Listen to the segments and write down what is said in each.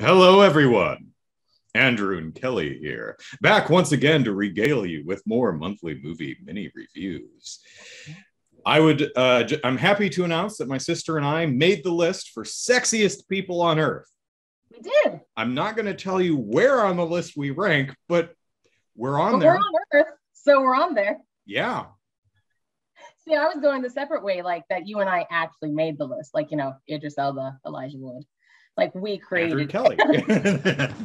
Hello, everyone. Andrew and Kelly here, back once again to regale you with more monthly movie mini reviews. I'm happy to announce that my sister and I made the list for sexiest people on Earth. We did. I'm not going to tell you where on the list we rank, but we're on there. We're on Earth, so we're on there. Yeah. See, I was going the separate way, like that you and I actually made the list, like, Idris Elba, Elijah Wood. Like we created Kelly.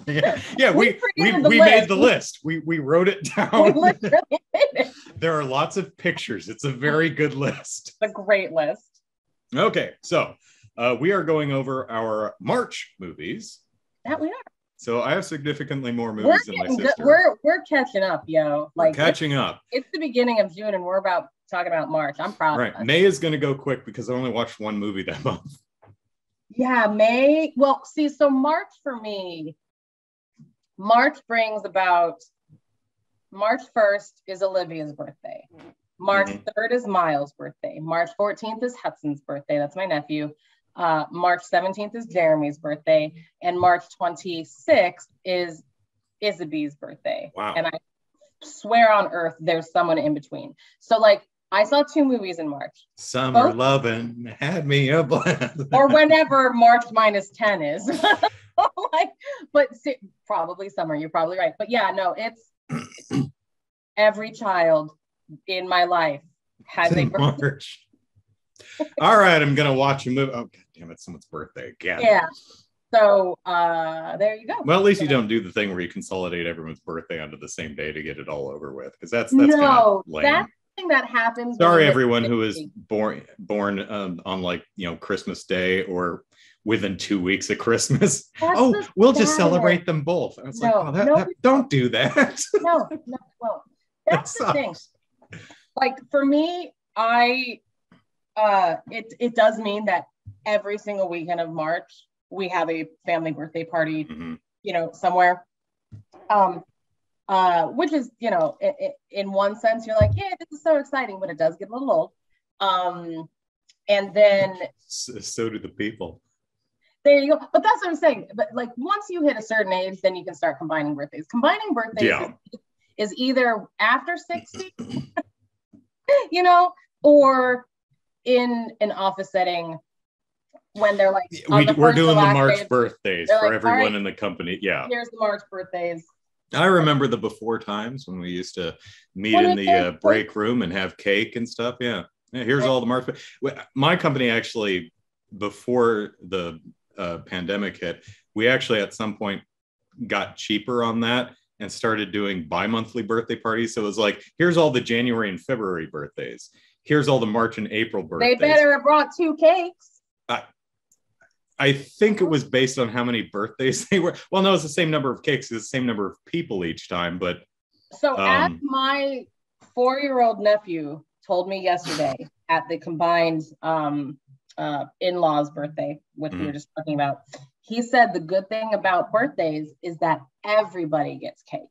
yeah, we made the list. We wrote it down. We literally made it. There are lots of pictures. It's a very good list. It's a great list. Okay, so we are going over our March movies. That we are. So I have significantly more movies than my sister. We're catching up, yo. Like catching up. It's the beginning of June, and we're talking about March. I'm proud. Right. Of us. May is going to go quick because I only watched one movie that month. Yeah, May. Well, see, so March for me, March 1st is Olivia's birthday. March 3rd is Miles' birthday. March 14th is Hudson's birthday. That's my nephew. March 17th is Jeremy's birthday. And March 26th is Isabee's birthday. Wow. And I swear on earth, there's someone in between. So like, I saw 2 movies in March. Summer lovin' had me a blast. Or whenever March -10 is. Probably summer. You're probably right. But yeah, no, it's every child in my life has a birthday. March. All right, I'm gonna watch a movie. Oh, God damn it, someone's birthday again. Yeah. So there you go. Well, at least you don't do the thing where you consolidate everyone's birthday onto the same day to get it all over with, because that's no, lame. That's that happens. Sorry, everyone who is born on like Christmas Day or within 2 weeks of Christmas. We'll just celebrate them both. And it's don't do that. No. Well, that's the thing. Like for me, it does mean that every single weekend of March we have a family birthday party, somewhere. Which is, in one sense, you're like, yeah, this is so exciting, but it does get a little old. And then so do the people. There you go. But that's what I'm saying. But like once you hit a certain age, then you can start combining birthdays. Combining birthdays is either after 60, or in an office setting when they're like, we're doing the March birthdays for everyone in the company. Yeah. Here's the March birthdays. I remember the before times when we used to meet in the break room and have cake and stuff. Yeah. Here's all the March. My company actually, before the pandemic hit, we actually at some point got cheaper on that and started doing bi-monthly birthday parties. So it was like, here's all the January and February birthdays. Here's all the March and April birthdays. They better have brought 2 cakes. I think it was based on how many birthdays they were. Well, no, it's the same number of cakes. It's the same number of people each time. But so as my 4-year-old nephew told me yesterday at the combined in-laws birthday, which we were just talking about, he said the good thing about birthdays is that everybody gets cake.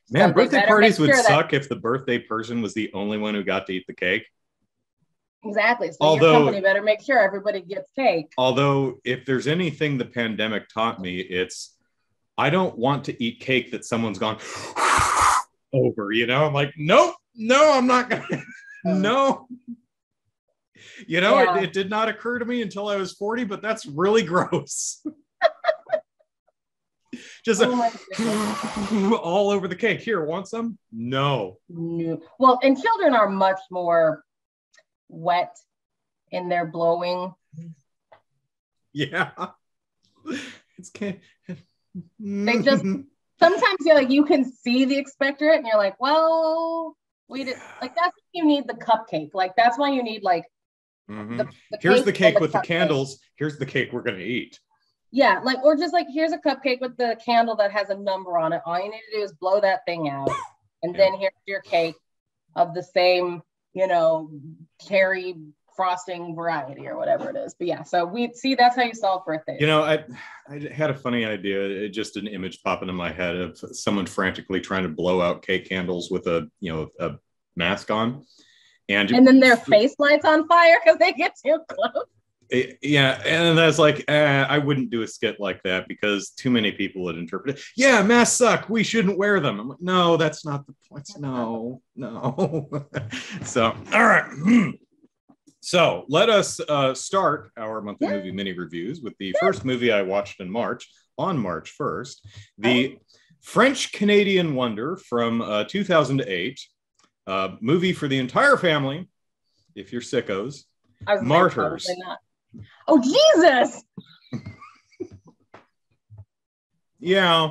Man, birthday parties would suck if the birthday person was the only one who got to eat the cake. Exactly. So your company better make sure everybody gets cake. Although, if there's anything the pandemic taught me, it's I don't want to eat cake that someone's gone over. I'm like, nope, no, I'm not gonna. No. It did not occur to me until I was 40, but that's really gross. Just all over the cake. Here, want some? No. Well, and children are much more wet in their blowing. Yeah. It's they just sometimes you can see the expectorate and you're like, well, we did that's why you need the cupcake. Like that's why you need the here's the cake with the candles. Here's the cake we're gonna eat. Yeah, or just here's a cupcake with the candle that has a number on it. All you need to do is blow that thing out, and then here's your cake of the same cherry frosting variety or whatever it is. But yeah, so that's how you solve birthdays. I had a funny idea. Just an image pop into my head of someone frantically trying to blow out cake candles with a mask on, and then their face lights on fire because they get too close. Yeah, and that's like, I wouldn't do a skit like that because too many people would interpret it. Yeah, masks suck. We shouldn't wear them. I'm like, no, that's not the point. No, no. So, all right. So let us start our monthly movie mini reviews with the first movie I watched in March, on March 1st, the French Canadian wonder from 2008, movie for the entire family, if you're sickos, Martyrs. Oh, Jesus! Yeah.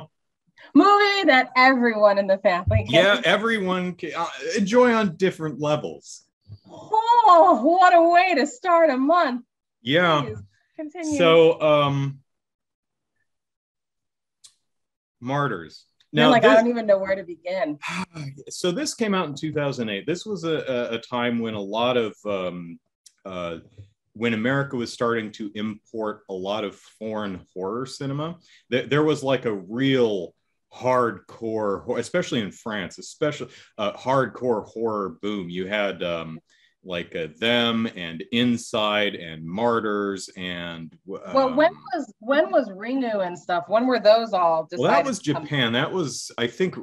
Movie that everyone in the family can everyone can enjoy on different levels. Oh, what a way to start a month. Yeah. Please, continue. So, Martyrs. Now, I don't even know where to begin. So this came out in 2008. This was a time when a lot of when America was starting to import a lot of foreign horror cinema. There was like a real hardcore, especially in France, especially hardcore horror boom. You had like Them and Inside and Martyrs and well, when was Renew and stuff? When were those all decided? Well, that was Japan. That was I think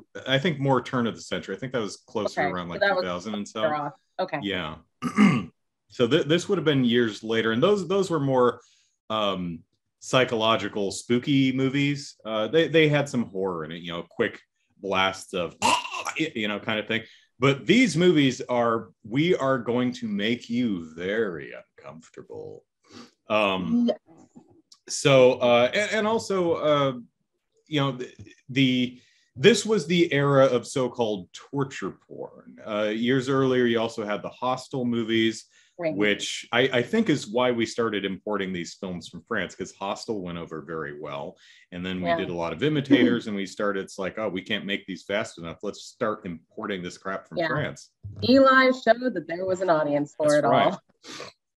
more turn of the century. I think that was closer around like 2000 and so. Okay. Yeah. So this would have been years later, and those were more psychological, spooky movies. They had some horror in it, quick blasts of kind of thing. But these movies we are going to make you very uncomfortable. So and also this was the era of so-called torture porn. Years earlier, you also had the Hostel movies, which I think is why we started importing these films from France, because Hostel went over very well. And then we did a lot of imitators, and we started, it's like, oh, we can't make these fast enough. Let's start importing this crap from France. Eli showed that there was an audience for it all.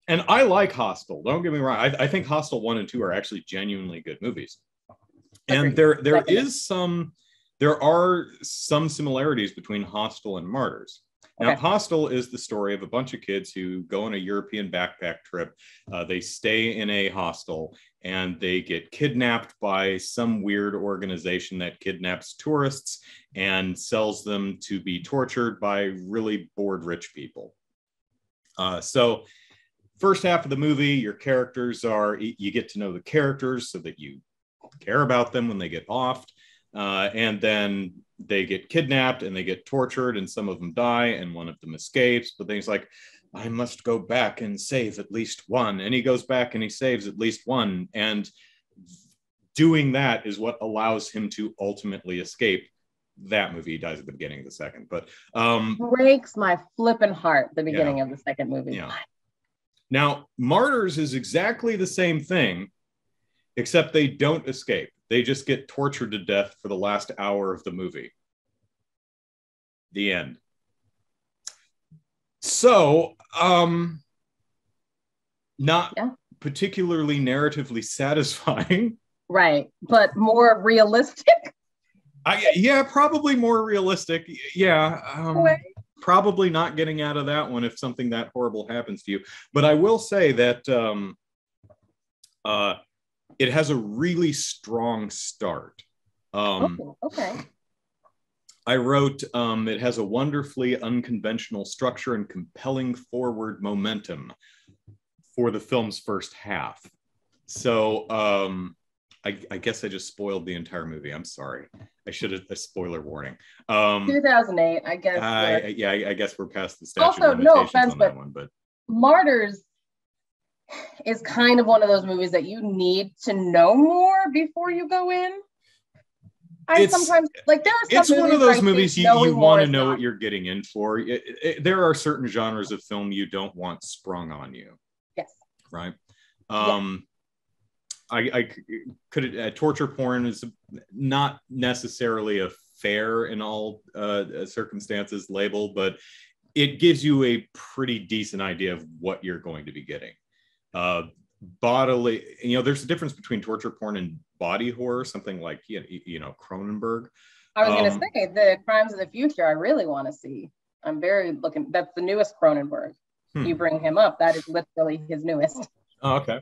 And I like Hostel. Don't get me wrong. I think Hostel 1 and 2 are actually genuinely good movies. And there are some similarities between Hostel and Martyrs. Now, Hostel is the story of a bunch of kids who go on a European backpack trip. They stay in a hostel and they get kidnapped by some weird organization that kidnaps tourists and sells them to be tortured by really bored rich people. So first half of the movie, your characters you get to know the characters so that you care about them when they get offed. And then they get kidnapped and they get tortured, and some of them die and one of them escapes. But then he's like, I must go back and save at least one. And he goes back and he saves at least one. And doing that is what allows him to ultimately escape. That movie dies at the beginning of the second. But breaks my flippin' heart, the beginning of the second movie. Yeah. Now, Martyrs is exactly the same thing, except they don't escape. They just get tortured to death for the last hour of the movie. The end. So, not particularly narratively satisfying. Right, but more realistic? Probably more realistic. Probably not getting out of that one if something that horrible happens to you. But I will say that it has a really strong start. Okay. I wrote, it has a wonderfully unconventional structure and compelling forward momentum for the film's first half. So I guess I just spoiled the entire movie. I'm sorry. I should have a spoiler warning. 2008, I guess. I guess we're past the statute of limitations no offense, on that one. But Martyrs is kind of one of those movies that you need to know more before you go in. Sometimes there are some it's one of those movies you want to know what you're getting in for. There are certain genres of film you don't want sprung on you. Yes. Right. I could torture porn is not necessarily a fair in all circumstances label, but it gives you a pretty decent idea of what you're going to be getting. Bodily, there's a difference between torture porn and body horror, something like Cronenberg. I was going to say the Crimes of the Future I really want to see. I'm very looking. That's the newest Cronenberg. You bring him up. That is literally his newest. Oh, okay.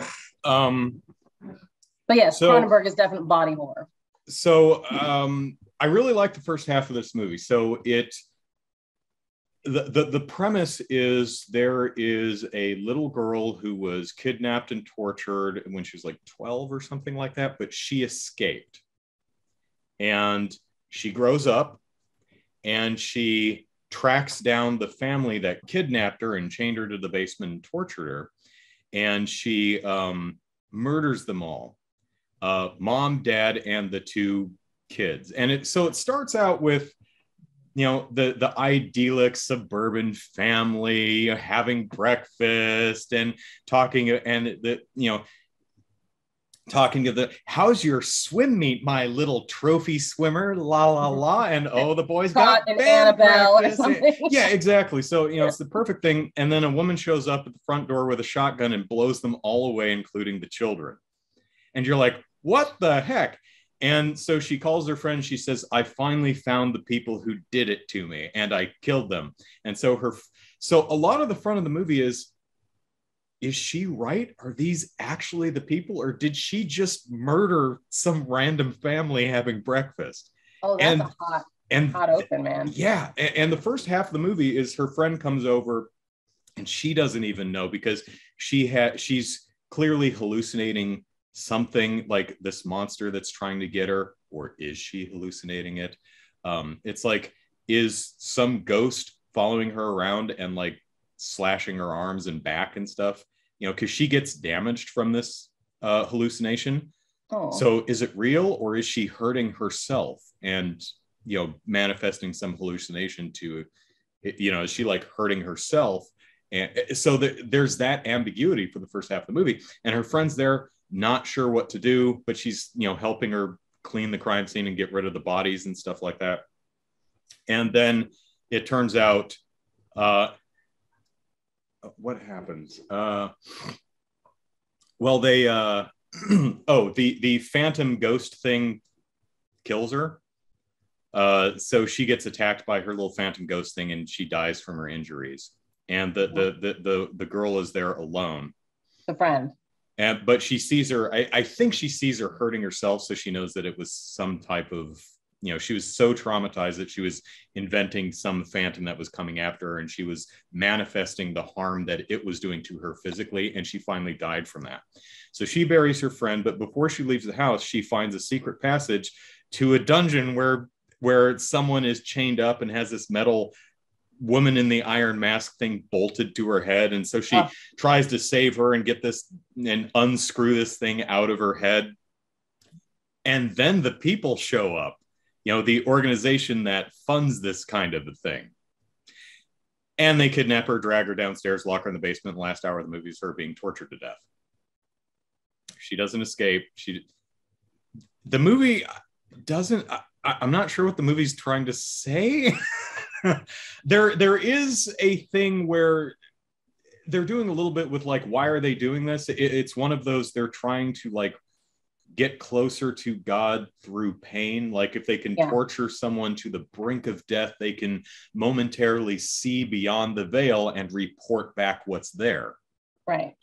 But yes, Cronenberg is definitely body horror. So I really like the first half of this movie. So the premise is there is a little girl who was kidnapped and tortured when she was like 12 or something like that, but she escaped. And she grows up and she tracks down the family that kidnapped her and chained her to the basement and tortured her. And she murders them all. Mom, dad, and the two kids. And it starts out with, you know, the idyllic suburban family having breakfast and talking, and the, you know, talking to the, how's your swim meet, my little trophy swimmer, la la la, and oh, the boys got an Annabelle or something. Yeah, exactly. So, you know, it's the perfect thing. And then a woman shows up at the front door with a shotgun and blows them all away, including the children. And you're like, what the heck? And so she calls her friend. She says, I finally found the people who did it to me, and I killed them. And so a lot of the front of the movie is she right? Are these actually the people, or did she just murder some random family having breakfast? Oh, that's a hot open, man. Yeah. And the first half of the movie is her friend comes over and she doesn't even know, because she's clearly hallucinating something, like this monster that's trying to get her, or is she hallucinating it? It's like, is some ghost following her around and like slashing her arms and back and stuff, you know, because she gets damaged from this hallucination. Oh. So is it real, or is she hurting herself and, you know, manifesting some hallucination to, you know, is she like hurting herself? And so there's that ambiguity for the first half of the movie, and her friend's there not sure what to do, but she's, you know, helping her clean the crime scene and get rid of the bodies and stuff like that. And then it turns out what happens? Well, they the phantom ghost thing kills her. So she gets attacked by her little phantom ghost thing, and she dies from her injuries. And the girl is there alone. The friend. But she sees her. I think she sees her hurting herself, so she knows that it was some type of, you know, she was so traumatized that she was inventing some phantom that was coming after her, and she was manifesting the harm that it was doing to her physically, and she finally died from that. So she buries her friend, but before she leaves the house, she finds a secret passage to a dungeon where someone is chained up and has this metal woman in the iron mask thing bolted to her head. And so she tries to save her and get this and unscrew this thing out of her head. And then the people show up, you know, the organization that funds this kind of a thing. And they kidnap her, drag her downstairs, lock her in the basement. The last hour of the movie is her being tortured to death. She doesn't escape. The movie doesn't, I'm not sure what the movie's trying to say. There is a thing where they're doing a little bit with like, why are they doing this? It's one of those, they're trying to like get closer to God through pain. Like if they can torture someone to the brink of death, they can momentarily see beyond the veil and report back what's there. Right.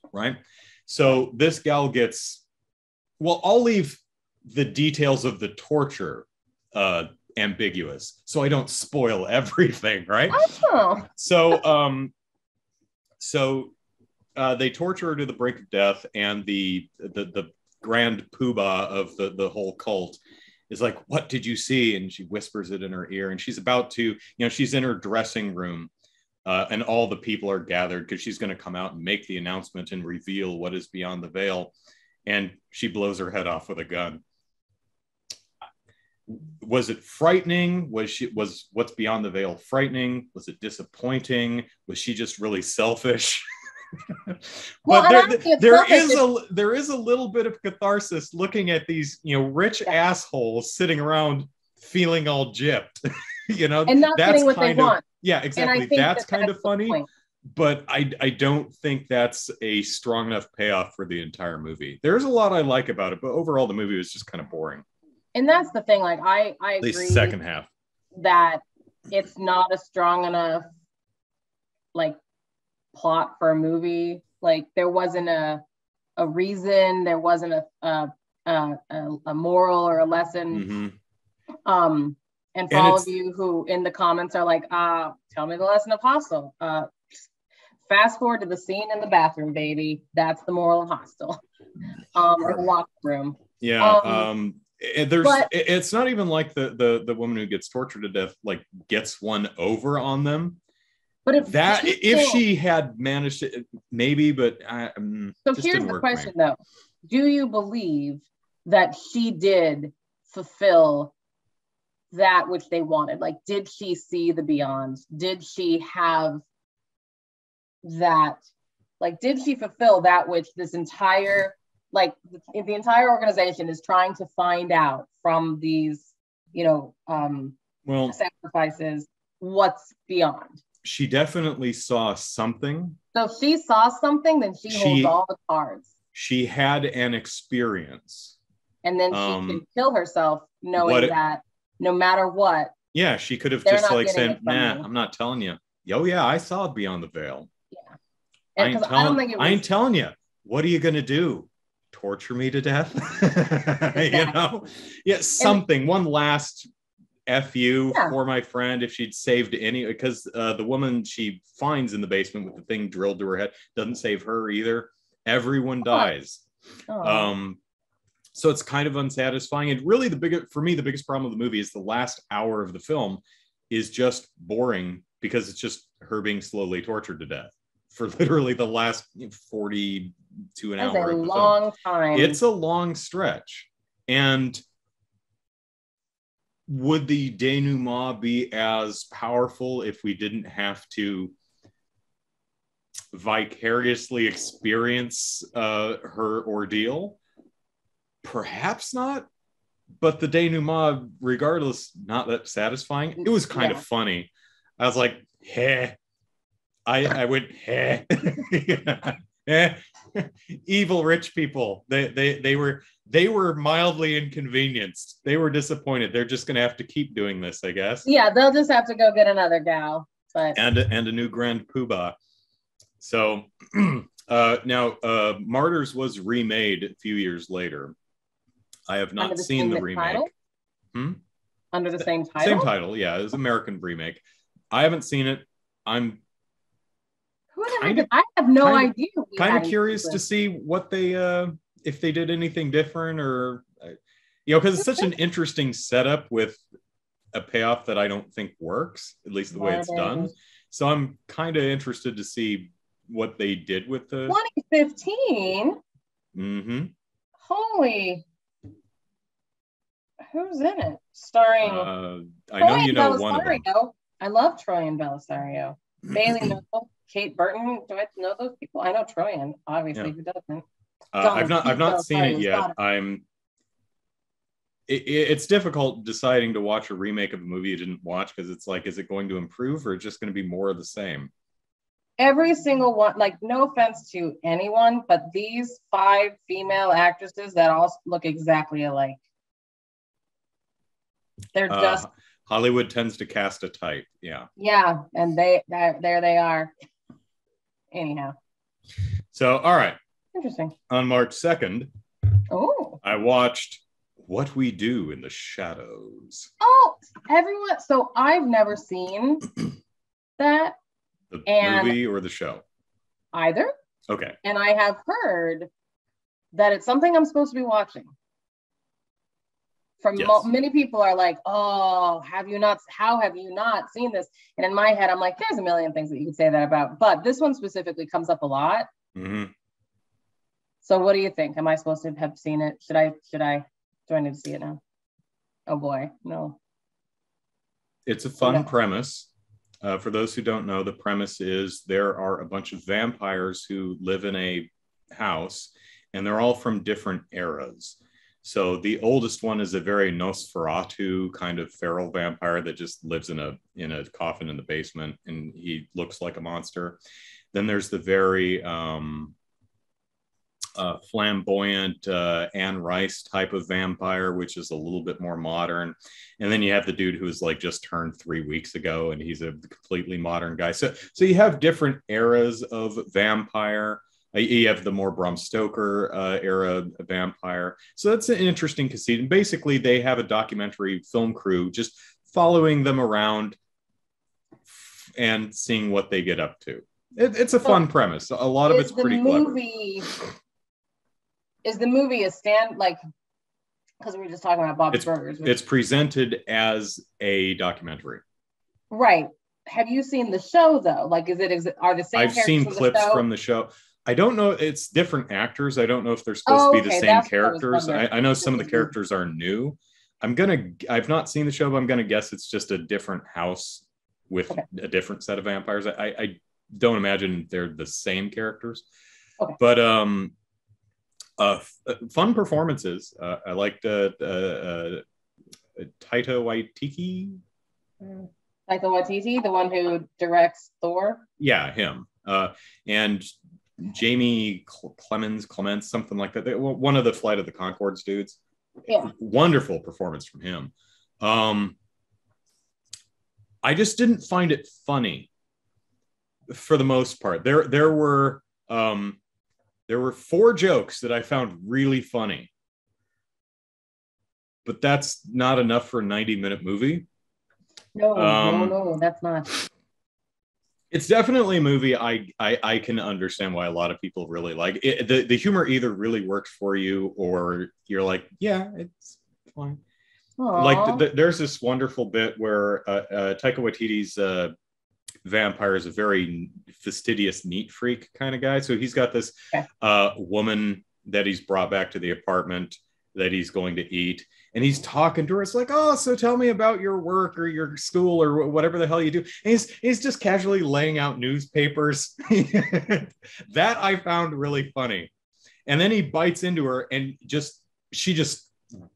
So this gal gets, well, I'll leave the details of the torture ambiguous, so I don't spoil everything, right? Oh. So they torture her to the brink of death, and the grand poobah of the whole cult is like, what did you see? And she whispers it in her ear, and she's about to, you know, she's in her dressing room, and all the people are gathered because she's going to come out and make the announcement and reveal what is beyond the veil, and she blows her head off with a gun. Was it frightening? Was what's beyond the veil frightening? Was it disappointing? Was she just really selfish? But there is a little bit of catharsis looking at these, you know, rich assholes sitting around feeling all gypped, you know, and not getting what they want. Yeah, exactly. That's kind of funny. But I don't think that's a strong enough payoff for the entire movie. There's a lot I like about it, but overall the movie was just kind of boring. And that's the thing, like I agree, the second half, that it's not a strong enough like plot for a movie. Like there wasn't a a reason. There wasn't a moral or a lesson. Mm-hmm. And for all of you who in the comments are like, tell me the lesson of Hostel. Fast forward to the scene in the bathroom, baby. That's the moral of Hostel. Or the locker room. Yeah. It's not even like the woman who gets tortured to death like gets one over on them. But if she had managed to, maybe, but so here's the question though: do you believe that she did fulfill that which they wanted? Like, did she see the beyond? Did she have that? Like, did she fulfill that which this entire, like, the entire organization is trying to find out from these, sacrifices? What's beyond? She definitely saw something. So if she saw something, then she holds all the cards. She had an experience. And then she can kill herself knowing that no matter what. Yeah, she could have just like said, nah, I'm not telling you. Oh, yeah, I saw beyond the veil. Yeah. I ain't telling you. What are you going to do? Torture me to death? Exactly. Yeah, something. One last FU for my friend if she'd saved any, because the woman she finds in the basement with the thing drilled to her head doesn't save her either. Everyone dies. So it's kind of unsatisfying. And really the biggest problem of the movie is the last hour of the film is just boring because it's just her being slowly tortured to death for literally the last 42 an hour. That's a long time. It's a long stretch. And would the denouement be as powerful if we didn't have to vicariously experience her ordeal? Perhaps not, but the denouement, regardless, not that satisfying. It was kind of funny. I was like, heh. I went, heh. Evil rich people. They were mildly inconvenienced. They were disappointed. They're just gonna have to keep doing this, I guess. Yeah, they'll just have to go get another gal. But and a new grand poobah. So now Martyrs was remade a few years later. I have not seen the remake. Under the same title? Same title, yeah. It was an American remake. I haven't seen it. I have no idea. Kind of curious to see what they if they did anything different, or because it's such an interesting setup with a payoff that I don't think works, at least the way it's done. So I'm kind of interested to see what they did with the 2015. Mm-hmm. Holy, who's in it? Starring I know you know one of them. I love Troy and Belisario. Bailey Noble, Kate Burton. Do I know those people? I know Troyan, obviously. Who doesn't? I've not seen it yet. It's difficult deciding to watch a remake of a movie you didn't watch, because it's like, is it going to improve or just going to be more of the same? Every single one, like, no offense to anyone, but these 5 female actresses that all look exactly alike. They're just Hollywood tends to cast a type. Yeah, and there they are. Anyhow, so all right, interesting. On March 2nd, I watched What We Do in the Shadows. Everyone, so I've never seen that. The movie or the show? Either. Okay. And I have heard that it's something I'm supposed to be watching. Many people are like, how have you not seen this? And in my head, I'm like, there's a million things that you could say that about, but this one specifically comes up a lot. Mm-hmm. So what do you think? Am I supposed to have seen it? Do I need to see it now? Oh boy, no. It's a fun premise. For those who don't know, the premise is there are a bunch of vampires who live in a house, and they're all from different eras. So the oldest one is a very Nosferatu kind of feral vampire that just lives in a coffin in the basement, and he looks like a monster. Then there's the very flamboyant Anne Rice type of vampire, which is a little bit more modern. And then you have the dude who was like just turned 3 weeks ago, and he's a completely modern guy. So you have different eras of vampire. You have the more Bram Stoker era vampire. So that's an interesting conceit. And basically, they have a documentary film crew just following them around and seeing what they get up to. It's a fun premise. A lot of it's pretty clever. Is the movie a stand, like, because we were just talking about Bob's Burgers. It's presented as a documentary. Right. Have you seen the show though? Like, are the same? I've seen clips from the show. I don't know. It's different actors. I don't know if they're supposed to be the same characters. I know some of the characters are new. I've not seen the show, but I'm gonna guess it's just a different house with a different set of vampires. I don't imagine they're the same characters. Okay. But fun performances. I liked Taika Waititi. Taika Waititi, the one who directs Thor. Yeah, him. And Jamie Clements, something like that. One of the Flight of the Conchords dudes. Yeah. Wonderful performance from him. I just didn't find it funny for the most part. There were 4 jokes that I found really funny, but that's not enough for a 90-minute movie. No, that's not. It's definitely a movie I can understand why a lot of people really like it. The humor either really works for you or you're like, yeah, it's fine. Aww. Like there's this wonderful bit where Taika Waititi's vampire is a very fastidious neat freak kind of guy. So he's got this woman that he's brought back to the apartment that he's going to eat. And he's talking to her. It's like, oh, so tell me about your work or your school or whatever the hell you do. And he's just casually laying out newspapers. That I found really funny. And then he bites into her and she just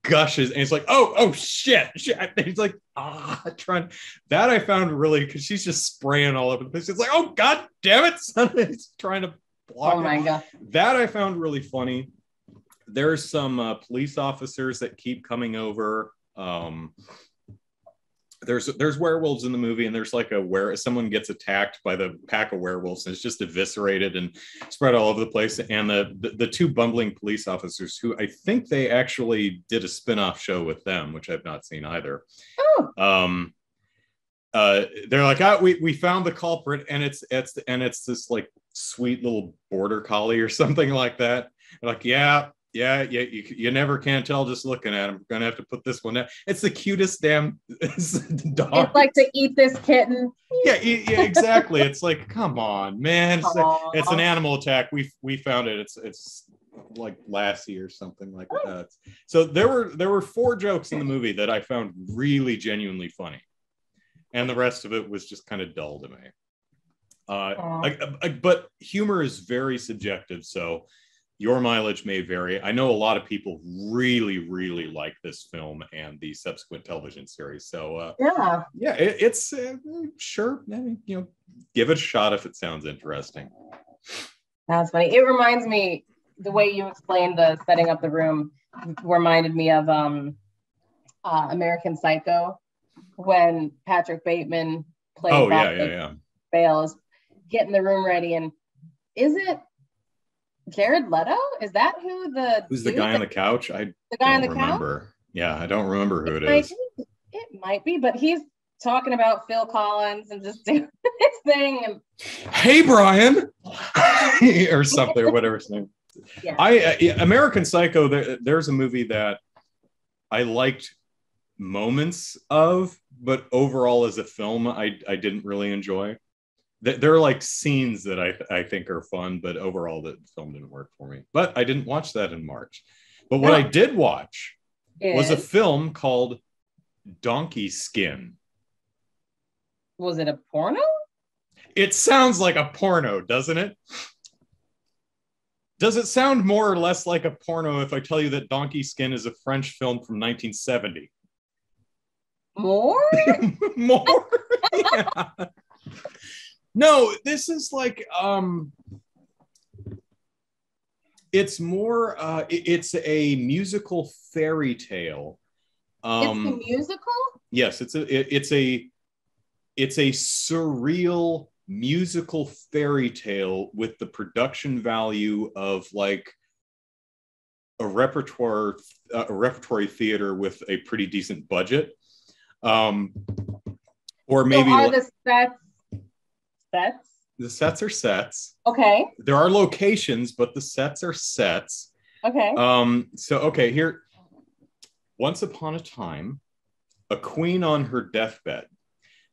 gushes. And it's like, oh shit. And he's like, trying. That I found really, because she's just spraying all over the place. It's like, oh, God damn it, son. He's trying to block it. Oh my God. That I found really funny. There's some police officers that keep coming over. There's werewolves in the movie, and there's like someone gets attacked by the pack of werewolves, and it's just eviscerated and spread all over the place. And the 2 bumbling police officers, who I think they actually did a spin-off show with them, which I've not seen either. Oh. They're like, we found the culprit, and it's this like sweet little border collie or something like that. They're like, yeah, you never can tell just looking at him. We're gonna have to put this one down. It's the cutest damn dog. It's like to eat this kitten. Yeah, exactly. It's like, come on, man. It's an animal attack. We found it. It's like Lassie or something like that. So there were 4 jokes in the movie that I found really genuinely funny, and the rest of it was just kind of dull to me. But humor is very subjective, so your mileage may vary. I know a lot of people really, really like this film and the subsequent television series. So it's sure, give it a shot if it sounds interesting. That's funny. It reminds me, the way you explained the setting up the room reminded me of American Psycho, when Patrick Bateman played Bale, is getting the room ready, and is it Jared Leto? Is that who's the guy on the couch? The guy on the couch? Yeah, I don't remember who it is. It might be, but he's talking about Phil Collins and just doing his thing. And hey, Brian, or something, or whatever his name. Yeah. American Psycho. There's a movie that I liked moments of, but overall as a film, I didn't really enjoy. There are like scenes that I think are fun, but overall the film didn't work for me. But I didn't watch that in March. But what I did watch was a film called Donkey Skin. Was it a porno? It sounds like a porno, doesn't it? Does it sound more or less like a porno if I tell you that Donkey Skin is a French film from 1970? More? More? Yeah. No, this is like it's more it's a musical fairy tale. It's a musical? Yes, it's a surreal musical fairy tale with the production value of like a repertory theater with a pretty decent budget. Or maybe so are the sets? The sets are sets. Okay. There are locations, but the sets are sets. Okay. Okay, here. Once upon a time, a queen on her deathbed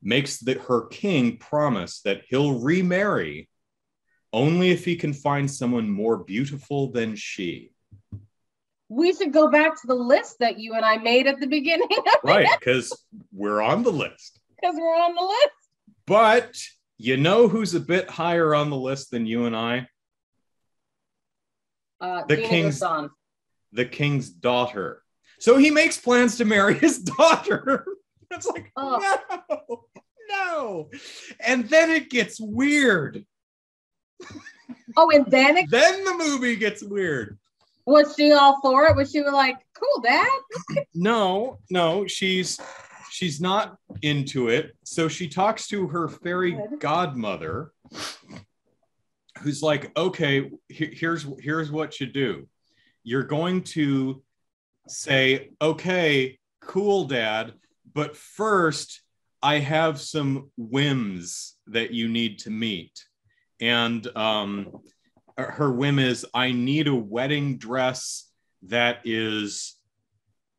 makes her king promise that he'll remarry only if he can find someone more beautiful than she. We should go back to the list that you and I made at the beginning. Right, because we're on the list. Because we're on the list. But you know who's a bit higher on the list than you and I? The king's daughter. So he makes plans to marry his daughter. It's like, no. And then it gets weird. Oh, and then then the movie gets weird. Was she all for it? Was she like, cool, Dad? No, she's not into it. So she talks to her fairy godmother, who's like, okay, here's what you do. You're going to say, okay, cool, Dad, but first I have some whims that you need to meet. And her whim is, I need a wedding dress that is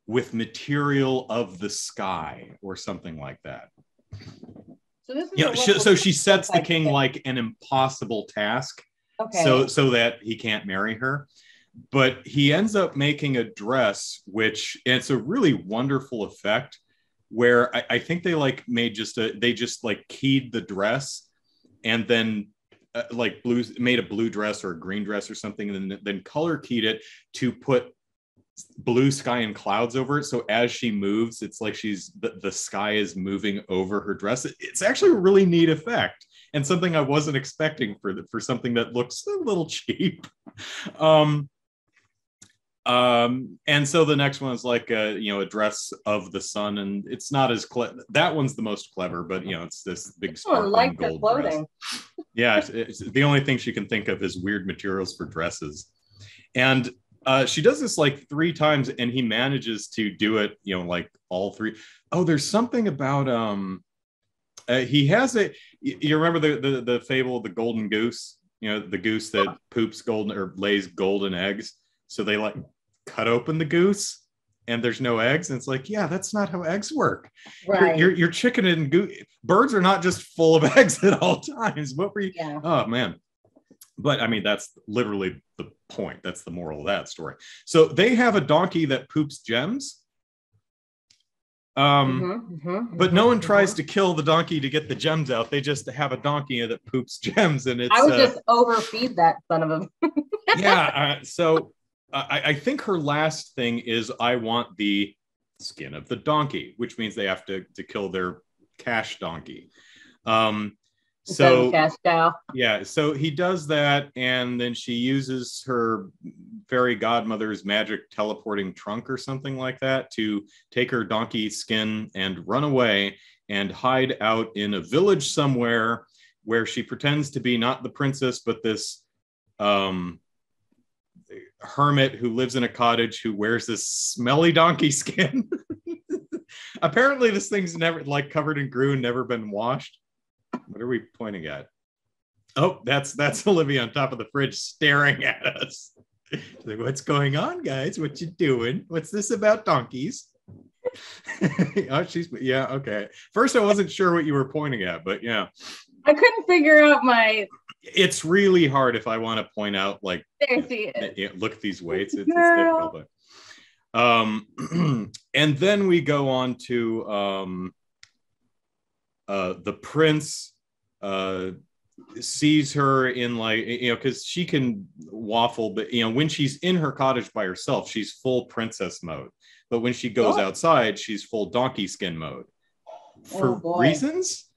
with material of the sky or something like that. So this is so she sets the king like an impossible task, so that he can't marry her. But he ends up making a dress, which it's a really wonderful effect, where I think they like made they just like keyed the dress and then made a blue dress or a green dress or something, and then color keyed it to put blue sky and clouds over it. So as she moves, it's like the sky is moving over her dress. It's actually a really neat effect and something I wasn't expecting for something that looks a little cheap. And so the next one is like a dress of the sun, and it's not as that one's the most clever, but it's this big sparkling gold dress. Yeah, it's the only thing she can think of is weird materials for dresses, and she does this like 3 times, and he manages to do it, like all 3. Oh, there's something about he has it. You remember the fable of the golden goose? The goose that poops golden or lays golden eggs. So they like cut open the goose and there's no eggs. And it's like, yeah, that's not how eggs work. Right. Your chicken and goose, birds are not just full of eggs at all times. What were you? Yeah. Oh, man. But I mean, that's literally the point. That's the moral of that story. So they have a donkey that poops gems. But no one tries to kill the donkey to get the gems out. They just have a donkey that poops gems. And it's, I would just overfeed that son of a... Yeah. So I think her last thing is, I want the skin of the donkey, which means they have to kill their cash donkey. So cash cow. Yeah, so he does that, and then she uses her fairy godmother's magic teleporting trunk or something like that to take her donkey skin and run away and hide out in a village somewhere where she pretends to be not the princess, but this hermit who lives in a cottage who wears this smelly donkey skin. Apparently this thing's never covered in glue and never been washed. What are we pointing at? Oh, that's Olivia on top of the fridge staring at us. Like, what's going on, guys? What you doing? What's this about donkeys? Oh, yeah, okay. First I wasn't sure what you were pointing at, but yeah. I couldn't figure out It's really hard if I want to point out, like, look at these weights. It's difficult. But, and then we go on to the prince sees her in, like, because she can waffle, but when she's in her cottage by herself, she's full princess mode. But when she goes outside, she's full donkey skin mode for reasons.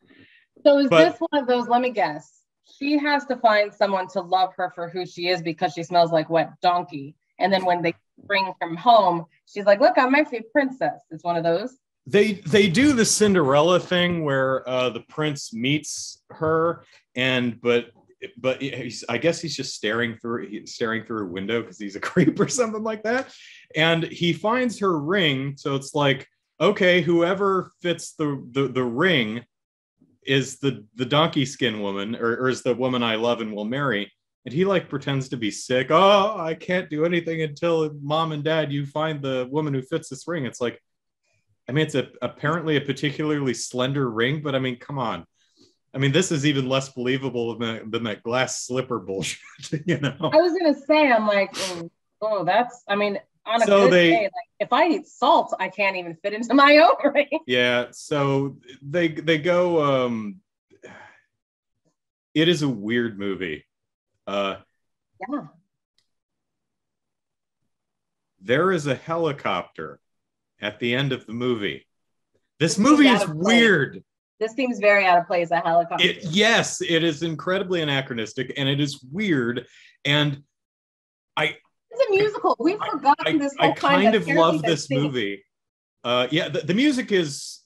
So is this one of those, let me guess, she has to find someone to love her for who she is because she smells like wet donkey. And then when they bring her home, she's like, look, I'm actually a princess. It's one of those. they do the Cinderella thing where the prince meets her, but I guess he's just staring through a window because he's a creep or something like that, and he finds her ring. So it's like, okay, whoever fits the ring is the donkey skin woman, or is the woman I love and will marry. And he like pretends to be sick. Oh, I can't do anything until mom and dad, you find the woman who fits this ring. It's like, I mean, it's apparently a particularly slender ring, but I mean, come on. I mean, this is even less believable than that glass slipper bullshit, you know? I was going to say, I'm like, oh, that's, I mean, on a good day, like, if I eat salt, I can't even fit into my own ring. Yeah, so they go, it is a weird movie. Yeah. There is a helicopter at the end of the movie. This movie is weird. This seems very out of place, a helicopter. Yes, it is incredibly anachronistic, and it is weird. And it's a musical. We've forgotten this whole time. I kind of love this movie. Yeah, the music is,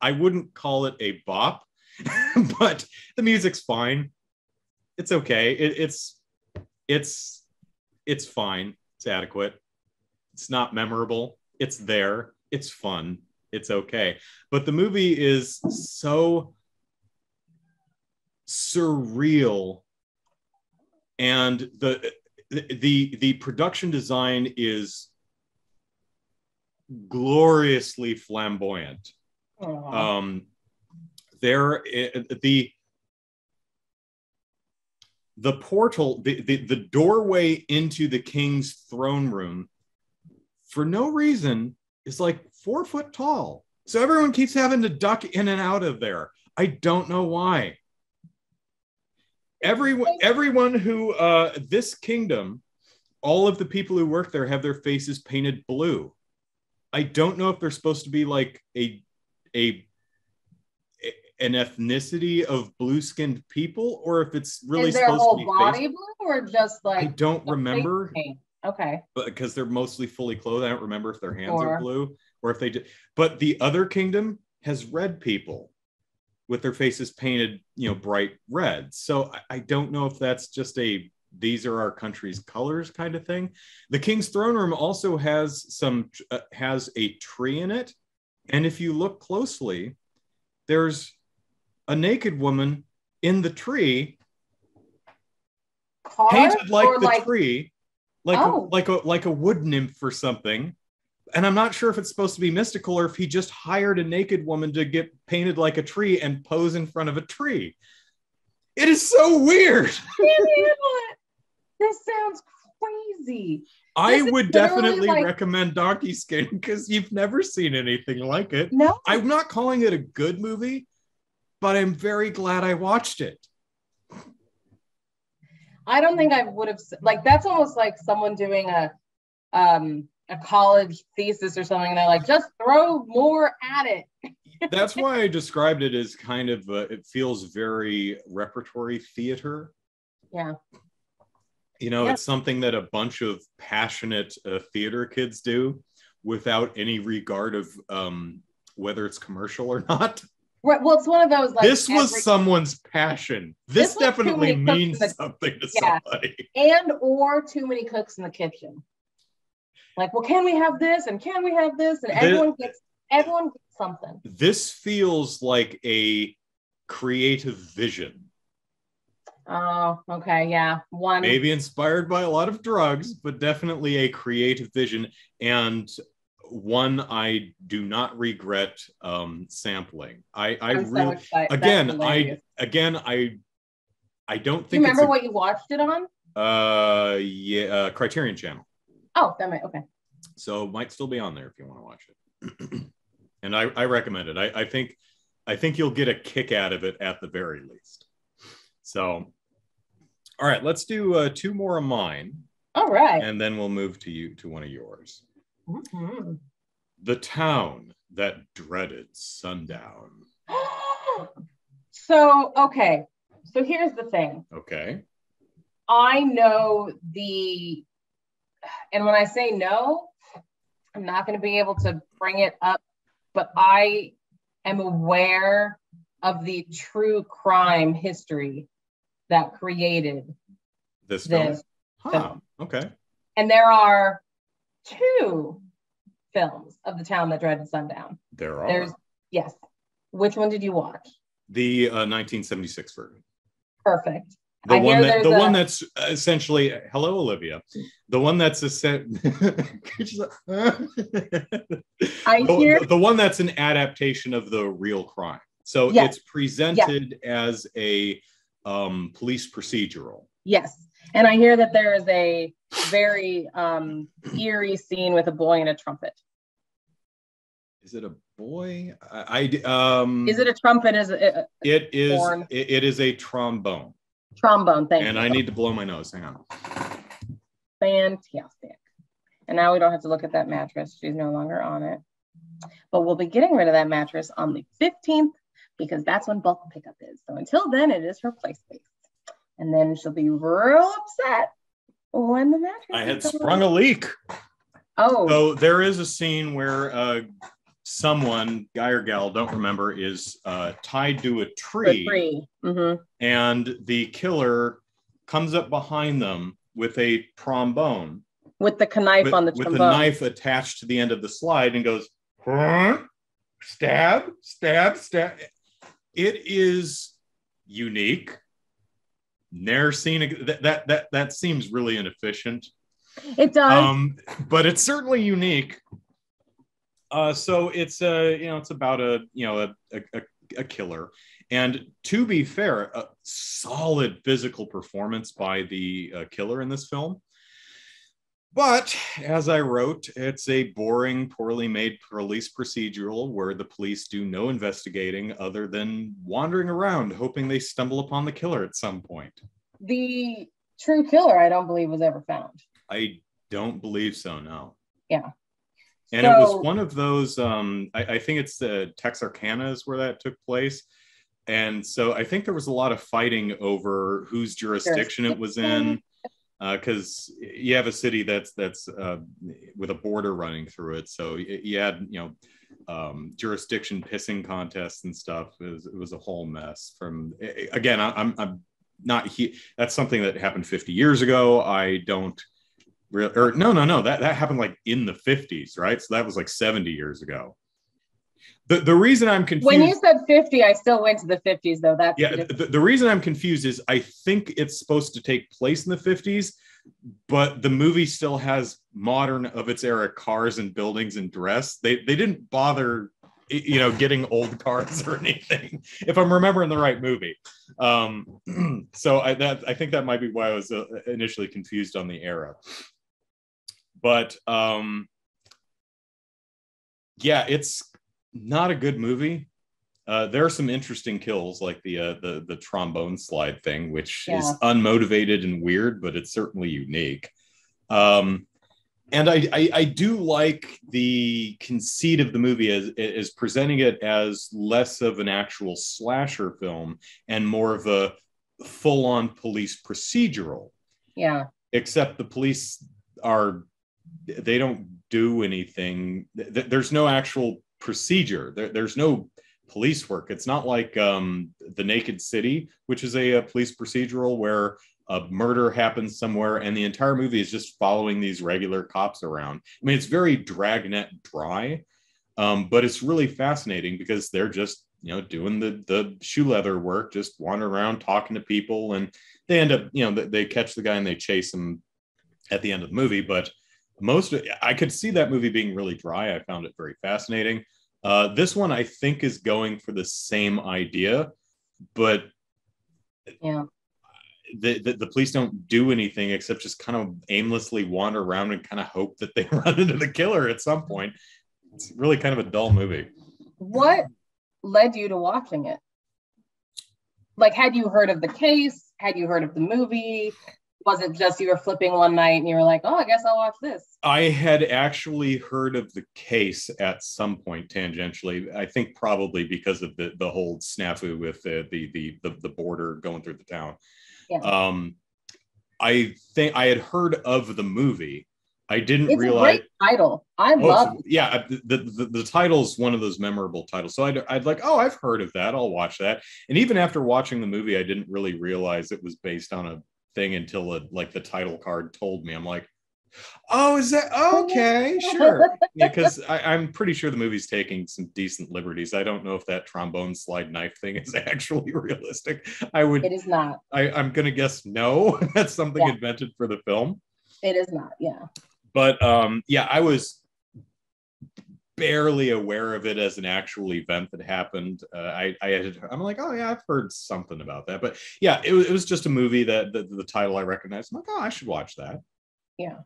I wouldn't call it a bop, but the music's fine. It's okay. It's fine. It's adequate. It's not memorable. It's there. It's fun. It's okay. But the movie is so surreal, and the production design is gloriously flamboyant. The portal, the doorway into the king's throne room, for no reason, is like 4 foot tall. So everyone keeps having to duck in and out of there. I don't know why. Everyone who, this kingdom, all of the people who work there have their faces painted blue. I don't know if they're supposed to be like an ethnicity of blue-skinned people, or if it's really supposed to be body blue, or just like, I don't remember. Okay. But because they're mostly fully clothed, I don't remember if their hands are blue or if they did. But the other kingdom has red people with their faces painted, bright red. So I don't know if that's just these are our country's colors kind of thing. The king's throne room also has a tree in it, and if you look closely, there's a naked woman in the tree, painted like the tree. Like a wood nymph or something. And I'm not sure if it's supposed to be mystical or if he just hired a naked woman to get painted like a tree and pose in front of a tree. It is so weird. This sounds crazy. I would definitely recommend Donkey Skin because you've never seen anything like it. No. I'm not calling it a good movie, but I'm very glad I watched it. I don't think I would have, like, that's almost like someone doing a college thesis or something, and they're like, just throw more at it. That's why I described it as kind of, it feels very repertory theater. Yeah. It's something that a bunch of passionate theater kids do without any regard of whether it's commercial or not. Right. Well, it's one of those, like, this was someone's passion. This definitely means something to somebody. And or too many cooks in the kitchen. Like, well, can we have this? And can we have this? And everyone gets something. This feels like a creative vision. Oh, okay. Yeah. Maybe inspired by a lot of drugs, but definitely a creative vision. And one I do not regret sampling. I really, so I don't think. Do you remember what you watched it on? Criterion Channel. Oh, that might, okay. So it might still be on there if you want to watch it. And I recommend it. I think you'll get a kick out of it at the very least. So, all right, let's do 2 more of mine. All right. And then we'll move to one of yours. Mm-hmm. The town that dreaded sundown. So, okay. So here's the thing. Okay. I know and when I say no, I'm not going to be able to bring it up but I am aware of the true crime history that created this film. Okay. And there are 2 films of The Town That Dreaded Sundown. Yes. Which one did you watch? The 1976 version. Perfect. The one that's essentially, hello, Olivia. The one that's the one that's an adaptation of the real crime. So it's presented as a police procedural. Yes. And I hear that there is a very eerie scene with a boy and a trumpet. Is it a boy? Is it a trumpet? It is a trombone. Trombone, thank you. And I need to blow my nose. Hang on. Fantastic. And now we don't have to look at that mattress. She's no longer on it. But we'll be getting rid of that mattress on the 15th because that's when bulk pickup is. So until then, it is her play space. And then she'll be real upset when the mattress I had sprung a leak. Oh. So there is a scene where someone, guy or gal, don't remember, is tied to a tree. Mm-hmm. And the killer comes up behind them with a trombone. With the knife on the trombone. With the knife attached to the end of the slide and goes, stab, stab, stab. It is unique. Never seen that seems really inefficient. It does. But it's certainly unique. So it's it's about a killer, and to be fair, a solid physical performance by the killer in this film. But as I wrote, it's a boring, poorly made police procedural where the police do no investigating other than wandering around, hoping they stumble upon the killer at some point. The true killer, I don't believe, was ever found. I don't believe so, no. Yeah. And it was one of those, I think it's the Texarkana is where that took place. And so I think there was a lot of fighting over whose jurisdiction it was in. Because you have a city that's with a border running through it, so you had jurisdiction pissing contests and stuff. It was a whole mess. From again, I'm not that's something that happened 50 years ago. I don't really, or no, that happened like in the 50s, right? So that was like 70 years ago. The reason I'm confused. When you said 50, I still went to the 50s, though. That's the reason I'm confused is I think it's supposed to take place in the 50s, but the movie still has modern of its era cars and buildings and dress. They didn't bother, getting old cars or anything. If I'm remembering the right movie, so I think that might be why I was initially confused on the era. But it's not a good movie. There are some interesting kills, like the trombone slide thing, which is unmotivated and weird, but it's certainly unique. And I do like the conceit of the movie as presenting it as less of an actual slasher film and more of a full-on police procedural. Yeah. Except the police they don't do anything. There's no actual procedure. There's no police work. It's not like The Naked City, which is a police procedural where a murder happens somewhere and the entire movie is just following these regular cops around. I mean, it's very dragnet dry, but it's really fascinating because they're just doing the shoe leather work, just wandering around talking to people, and they end up they catch the guy and they chase him at the end of the movie. But I could see that movie being really dry. I found it very fascinating. This one, I think, is going for the same idea, but the police don't do anything except just kind of aimlessly wander around and kind of hope that they run into the killer at some point. It's really kind of a dull movie. What led you to watching it? Like, had you heard of the case? Had you heard of the movie? Was it just you were flipping one night and you were like, oh, I guess I'll watch this? I had actually heard of the case at some point tangentially. I think probably because of the whole snafu with the border going through the town. Yeah. I think I had heard of the movie. I didn't It's realize. a great title. I love it. Yeah, the title's one of those memorable titles. So I'd like, oh, I've heard of that. I'll watch that. And even after watching the movie, I didn't really realize it was based on a thing until like the title card told me. I'm like, oh, is that okay? Sure. Yeah, because I'm pretty sure the movie's taking some decent liberties. I don't know if that trombone slide knife thing is actually realistic. It is not. I'm gonna guess no. That's something invented for the film. It is not. Yeah. But yeah, I was barely aware of it as an actual event that happened. I'm like, oh yeah, I've heard something about that. But yeah, it was just a movie that the title I recognized. I'm like, oh, I should watch that. Yeah.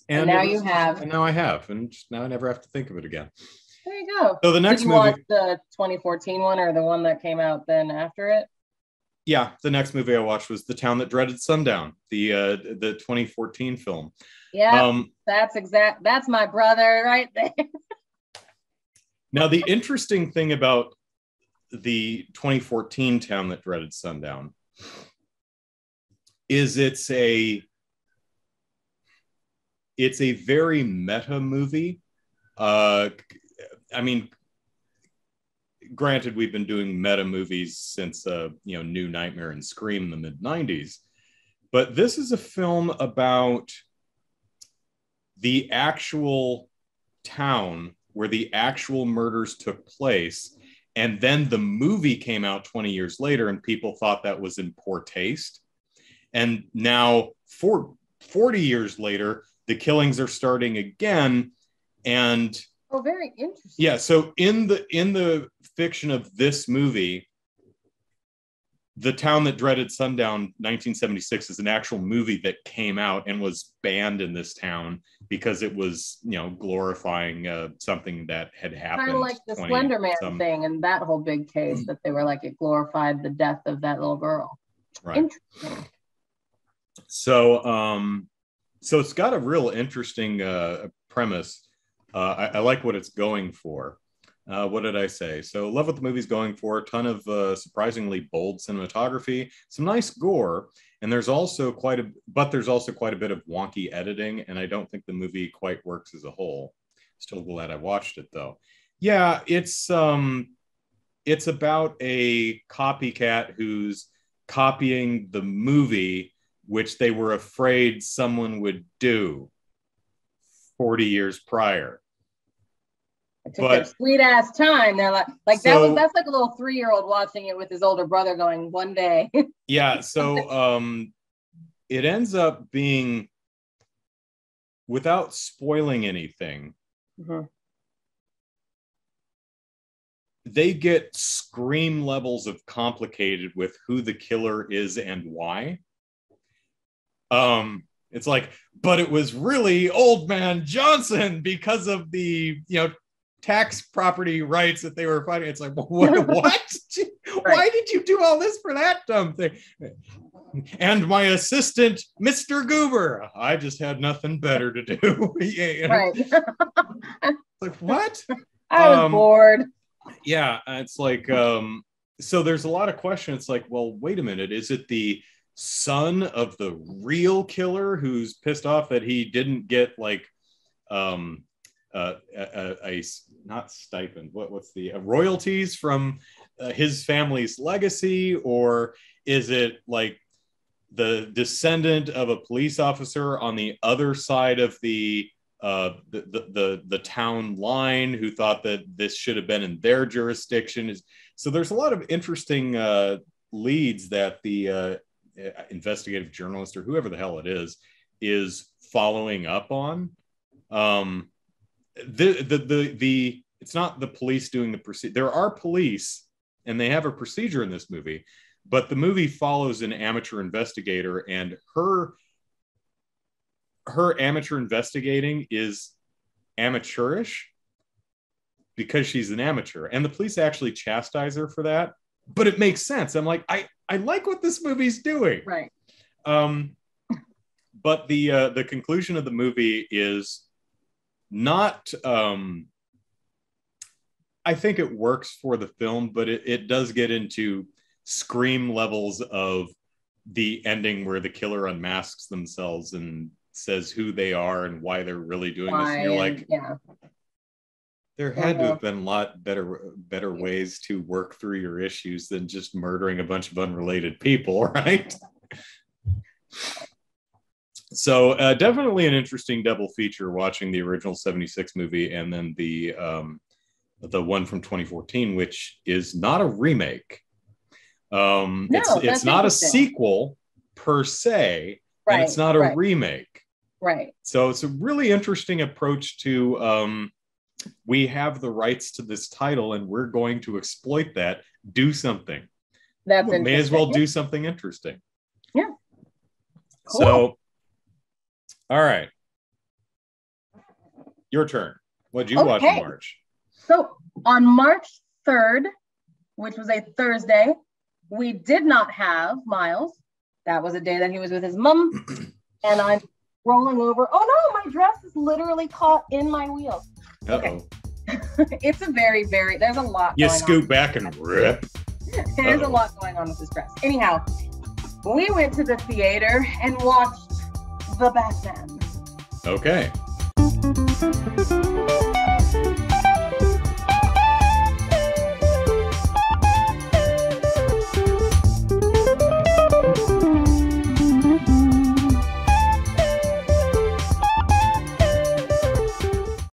And now you have. And now I have. And now I never have to think of it again. There you go. So the next movie. Watch the 2014 one or the one that came out then after it? Yeah, the next movie I watched was The Town That Dreaded Sundown, the 2014 film. Yeah, that's my brother right there. Now, the interesting thing about the 2014 Town That Dreaded Sundown is it's a very meta movie. I mean, granted, we've been doing meta movies since New Nightmare and Scream in the mid-90s, but this is a film about the actual town where the actual murders took place, and then the movie came out 20 years later and people thought that was in poor taste, and now 40 years later the killings are starting again. And very interesting. Yeah, so in the fiction of this movie, The Town That Dreaded Sundown 1976 is an actual movie that came out and was banned in this town because it was, glorifying something that had happened. Kind of like the Slender Man thing and that whole big case that they were like, it glorified the death of that little girl. Right. Interesting. So it's got a real interesting premise. I like what it's going for. What did I say? So love what the movie's going for. A ton of surprisingly bold cinematography, some nice gore, and there's also quite a bit of wonky editing, and I don't think the movie quite works as a whole. Still glad I watched it though. Yeah, it's about a copycat who's copying the movie, which they were afraid someone would do 40 years prior. It took their sweet ass time. They're like that's like a little 3-year-old watching it with his older brother going, one day. Yeah, so it ends up being, without spoiling anything, they get Scream levels of complicated with who the killer is and why. It's like, but it was really Old Man Johnson because of the, tax property rights that they were fighting. It's like, what? Why did you do all this for that dumb thing? And my assistant, Mr. Goober, I just had nothing better to do. Right. Like, what? I was bored. Yeah, it's like, so there's a lot of questions. It's like, well, wait a minute. Is it the son of the real killer who's pissed off that he didn't get like not stipend, what's the royalties from his family's legacy, or is it like the descendant of a police officer on the other side of the town line who thought that this should have been in their jurisdiction? So there's a lot of interesting leads that the investigative journalist or whoever the hell it is following up on. It's not the police doing the procedure. There are police and they have a procedure in this movie, but the movie follows an amateur investigator, and her amateur investigating is amateurish because she's an amateur, and the police actually chastise her for that, but it makes sense. I'm like, I like what this movie's doing. Right. But the conclusion of the movie is not, I think it works for the film, but it does get into Scream levels of the ending where the killer unmasks themselves and says who they are and why they're really doing this. And you're like, yeah. There had to have been a lot better ways to work through your issues than just murdering a bunch of unrelated people, right? So definitely an interesting double feature watching the original 76 movie and then the one from 2014, which is not a remake. It's not a sequel per se, and it's not a remake. Right. So it's a really interesting approach to we have the rights to this title and we're going to exploit that. Do something. That's may as well do something interesting. Yeah. Cool. So, all right. Your turn. What'd you watch in March? So on March 3rd, which was a Thursday, we did not have Miles. That was a day that he was with his mom. And I'm rolling over. Oh no, my dress is literally caught in my wheels. Okay. It's a very, there's a lot going on. You scoot back and rip. There's a lot going on with this dress. Anyhow, we went to the theater and watched The Batman. Okay.